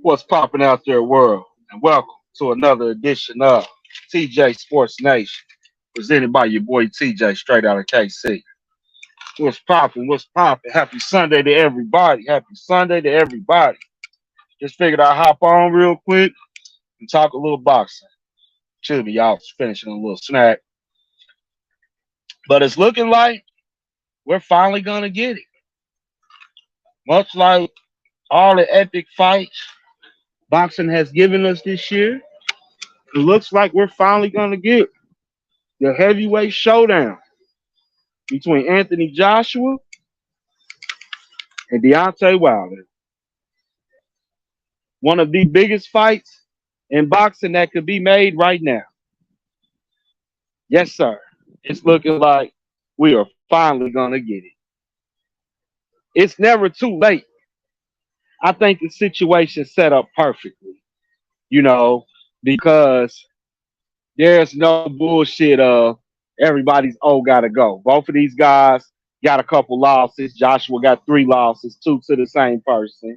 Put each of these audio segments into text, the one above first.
What's popping out there, world? And welcome to another edition of TJ Sports Nation, presented by your boy TJ, straight out of KC. What's popping? What's popping? Happy Sunday to everybody. Happy Sunday to everybody. Just figured I'd hop on real quick and talk a little boxing. Excuse me, y'all, was finishing a little snack. But it's looking like we're finally going to get it. Much like all the epic fights boxing has given us this year, it looks like we're finally going to get the heavyweight showdown between Anthony Joshua and Deontay Wilder. One of the biggest fights in boxing that could be made right now. Yes, sir. It's looking like we are finally going to get it. It's never too late. I think the situation set up perfectly, you know, because there's no bullshit of everybody's gotta go. Both of these guys got a couple losses. Joshua got 3 losses, 2 to the same person.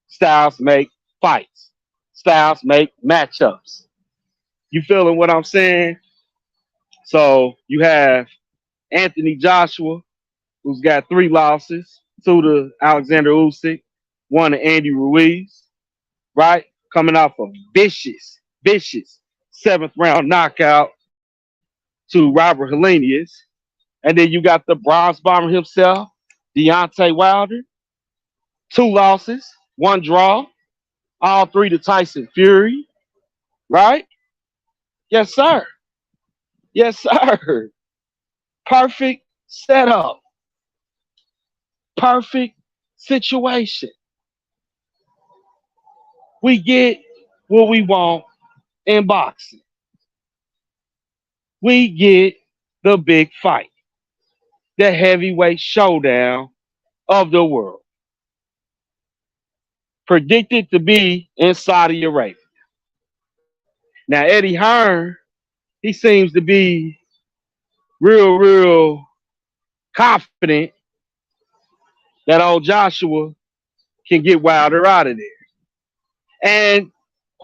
Styles make fights. Styles make matchups. You feeling what I'm saying? So you have Anthony Joshua, who's got 3 losses, 2 to Alexander Usyk, 1 to Andy Ruiz, right? Coming off a vicious 7th round knockout to Robert Helenius. And then you got the bronze bomber himself, Deontay Wilder. 2 losses, 1 draw, all 3 to Tyson Fury, right? Yes, sir. Yes, sir. Perfect setup. Perfect situation. We get what we want in boxing. We get the big fight, the heavyweight showdown of the world. Predicted to be in Saudi Arabia. Now, Eddie Hearn, he seems to be real confident that old Joshua can get Wilder out of there. And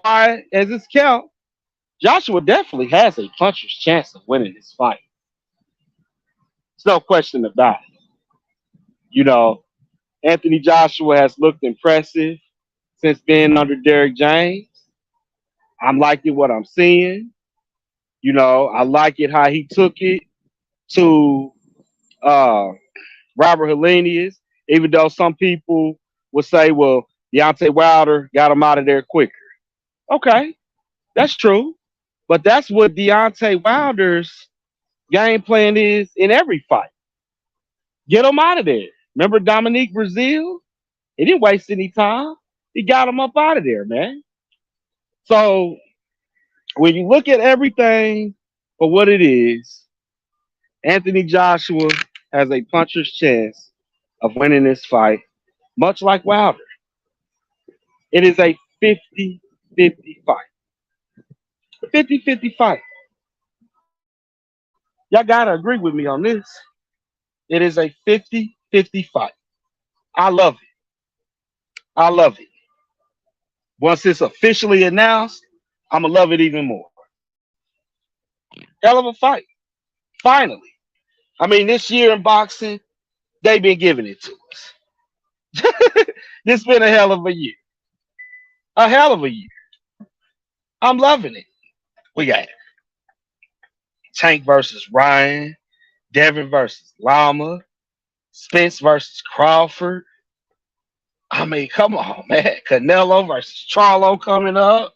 as it's count, Joshua definitely has a puncher's chance of winning this fight. There's no question about it. You know, Anthony Joshua has looked impressive since being under Derrick James. I'm liking what I'm seeing. You know, I like it how he took it to uh, Robert Helenius, even though some people would say, well, Deontay Wilder got him out of there quicker. Okay, that's true. But that's what Deontay Wilder's game plan is in every fight. Get him out of there. Remember Dominique Brazil? He didn't waste any time. He got him up out of there, man. So when you look at everything for what it is, Anthony Joshua has a puncher's chance of winning this fight, much like Wilder. It is a 50-50 fight. 50-50 fight. Y'all got to agree with me on this. It is a 50-50 fight. I love it. I love it. Once it's officially announced, I'm going to love it even more. Hell of a fight. Finally. I mean, this year in boxing, they've been giving it to us. This been a hell of a year. A hell of a year. I'm loving it. We got Tank versus Ryan, Devin versus Lama, Spence versus Crawford. I mean, come on, man. Canelo versus Charlo coming up.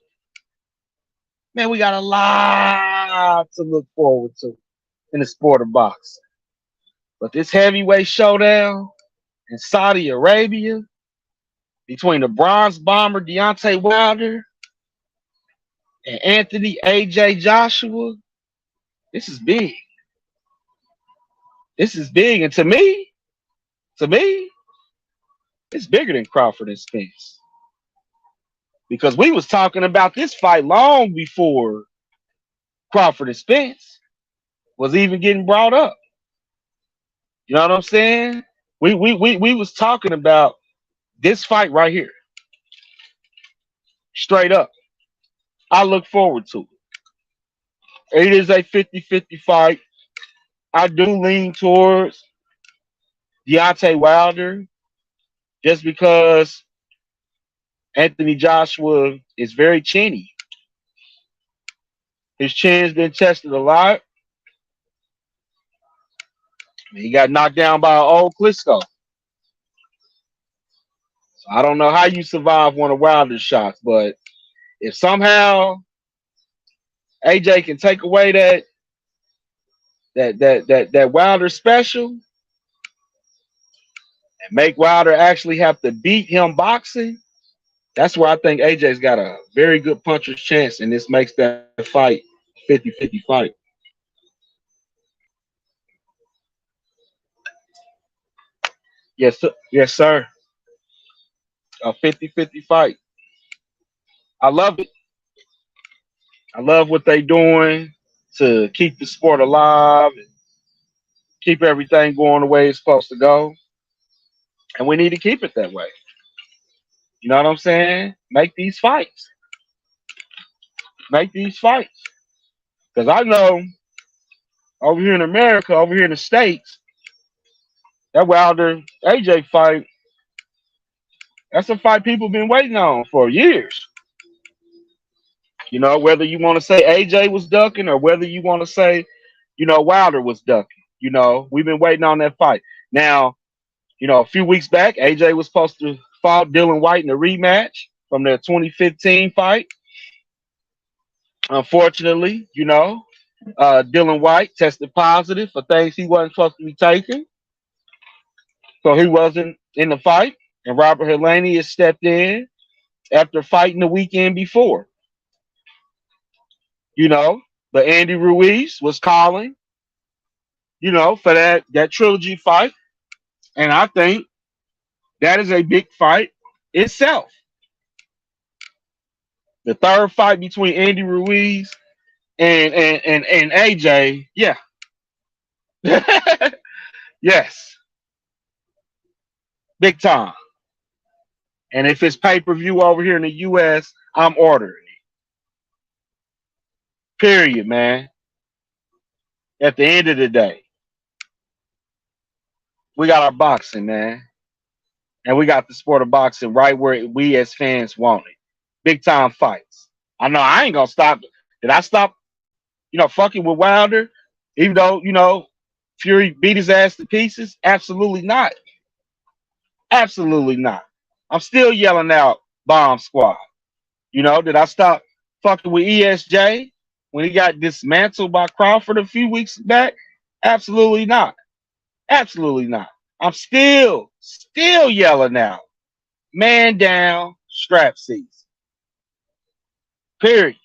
Man, we got a lot to look forward to in the sport of boxing. But this heavyweight showdown in Saudi Arabia between the bronze bomber Deontay Wilder and Anthony AJ Joshua, this is big. This is big. And to me, it's bigger than Crawford and Spence. Because we was talking about this fight long before Crawford and Spence was even getting brought up. You know what I'm saying? We was talking about this fight right here. Straight up. I look forward to it. It is a 50-50 fight. I do lean towards Deontay Wilder just because Anthony Joshua is very chinny. His chin's been tested a lot. He got knocked down by an old Klitschko. So I don't know how you survive one of Wilder's shots, but if somehow AJ can take away that Wilder special and make Wilder actually have to beat him boxing, that's where I think AJ's got a very good puncher's chance, and this makes that fight 50-50 fight. Yes, sir. Yes, sir. A 50-50 fight. I love it. I love what they doing to keep the sport alive and keep everything going the way it's supposed to go. And we need to keep it that way. You know what I'm saying? Make these fights. Make these fights. Because I know over here in America, over here in the States, that Wilder AJ fight, that's a fight people been waiting on for years. You know, whether you want to say AJ was ducking or whether you want to say, Wilder was ducking. We've been waiting on that fight. Now, a few weeks back, AJ was supposed to fight Dylan White in a rematch from their 2015 fight. Unfortunately, Dylan White tested positive for things he wasn't supposed to be taking. So he wasn't in the fight. And Robert Helenius has stepped in after fighting the weekend before. But Andy Ruiz was calling, for that trilogy fight. And I think that is a big fight itself. The third fight between Andy Ruiz and AJ, yeah. Yes. Big time. And if it's pay-per-view over here in the US, I'm ordering it. Period, man. At the end of the day, we got our boxing, man. And we got the sport of boxing right where we as fans want it. Big time fights. I know I ain't gonna stop. Did I stop, fucking with Wilder? Even though, Fury beat his ass to pieces? Absolutely not. Absolutely not. I'm still yelling out Bomb Squad. Did I stop fucking with ESJ when he got dismantled by Crawford a few weeks back? Absolutely not. Absolutely not. I'm still yelling out. Man down, strap seats. Period.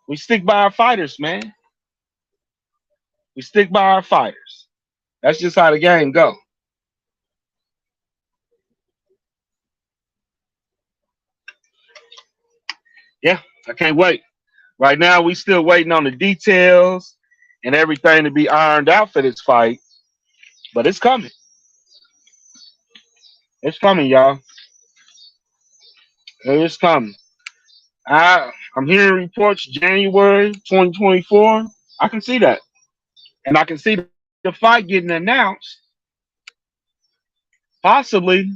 We stick by our fighters, man. We stick by our fighters. That's just how the game go. Yeah, I can't wait. Right now, we still waiting on the details and everything to be ironed out for this fight. But it's coming. It's coming, y'all. It's coming. I'm hearing reports January 2024. I can see that. And I can see the fight getting announced. Possibly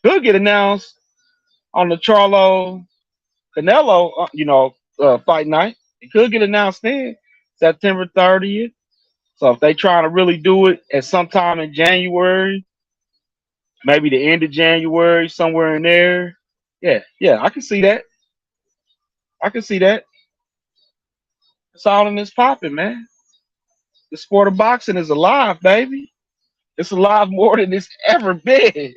could get announced on the Charlo Canelo, fight night. It could get announced then, September 30th. So if they trying to really do it at some time in January, maybe the end of January, somewhere in there. Yeah, I can see that. I can see that. It's all in this popping, man. The sport of boxing is alive, baby. It's alive more than it's ever been.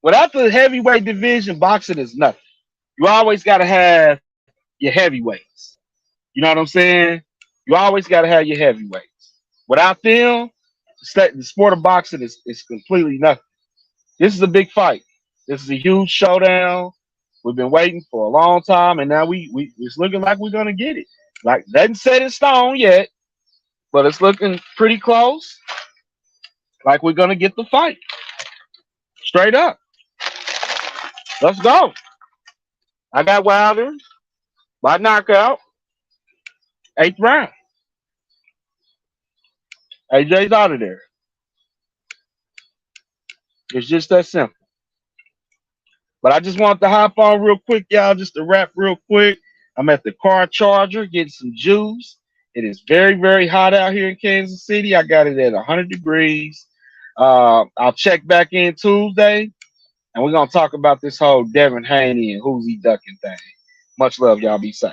Without the heavyweight division, boxing is nothing. You always got to have your heavyweights. You know what I'm saying? You always got to have your heavyweights. Without them, the sport of boxing is completely nothing. This is a big fight. This is a huge showdown. We've been waiting for a long time, and now it's looking like we're gonna get it. Like, doesn't set in stone yet, but it's looking pretty close. Like we're gonna get the fight. Straight up. Let's go. I got Wilder by knockout, 8th round. AJ's out of there. It's just that simple. But I just want to hop on real quick, y'all, just to wrap real quick. I'm at the car charger getting some juice. It is very, very hot out here in Kansas City. I got it at 100 degrees. I'll check back in Tuesday, and we're going to talk about this whole Devin Haney and who's he ducking thing. Much love, y'all. Be safe.